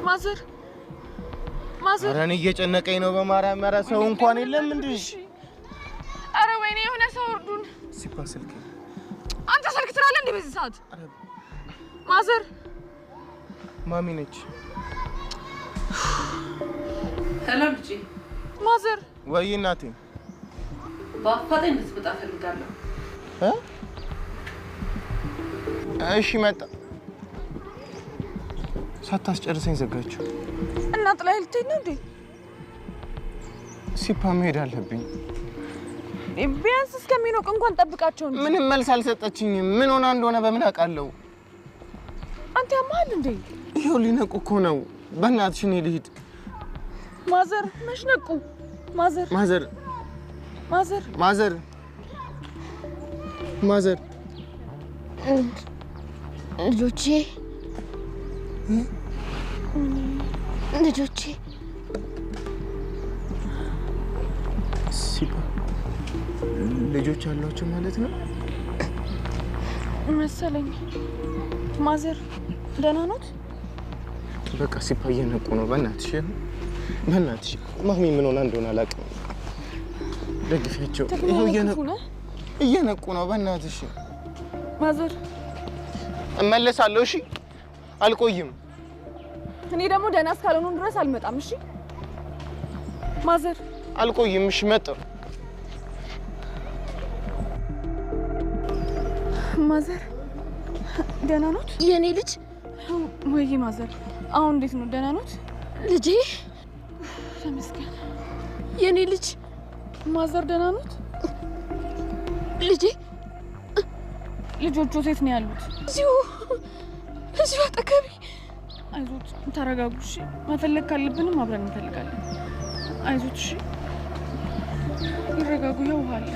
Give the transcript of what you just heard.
ማዘር አረን እየጨነቀኝ ነው በማርያም ኧረ ሰው እንኳን የለም እንዴ አረ ወይኔ የሆነ ሰው እርዱን ሲባል ስልክ አንተ ስልክ ትላለህ እንዴ በዚህ ሰዓት ማዘር ማሚ ነች ሄሎ ልጄ ማዘር ወይ እናቴ ባፋጠኝ ልትመጣ ፈልጋለሁ እሺ መጣ ሳታስጨርሰኝ ዘጋችሁ እና ጥላይ ልትሄድ ነው እንዴ ሲፓ መሄድ አለብኝ ቢያንስ እስከሚኖቅ እንኳን ጠብቃቸው እንዴ ምንም መልስ አልሰጠችኝም ምን ሆና እንደሆነ በምን አውቃለሁ አንተ ያማል እንዴ ይሄው ሊነቁ እኮ ነው በእናትሽ እኔ ልሂድ ማዘር መሽነቁ ማዘር ልጆቼ ሲፓ ልጆች አሏቸው ማለት ነው መሰለኝ ማዘር ደህና ኖት በቃ ሲፓ እየነቁ ነው በእናትሽ ማሚ ምን ሆና እንደሆነ አላውቅም ደግፊያቸው ይሄው እየነቁ ነው በእናትሽ ማዘር እመለሳለሁ እሺ አልቆይም እኔ ደግሞ ደህና እስካልሆኑ ድረስ አልመጣም እሺ ማዘር አልቆይም እሺ መጣሁ ማዘር ደህና ኖት የኔ ልጅ ወይ ማዘር አሁን እንዴት ነው ደህና ኖት ልጄ ተመስገን የኔ ልጅ ማዘር ደህና ኖት ልጄ ልጆቹ የት ነው ያሉት እዚሁ አጠገቤ አይዞት ተረጋጉ እሺ መፈለግ ካለብንም አብረን እንፈልጋለን አይዞት እሺ ይረጋጉ ያውሃል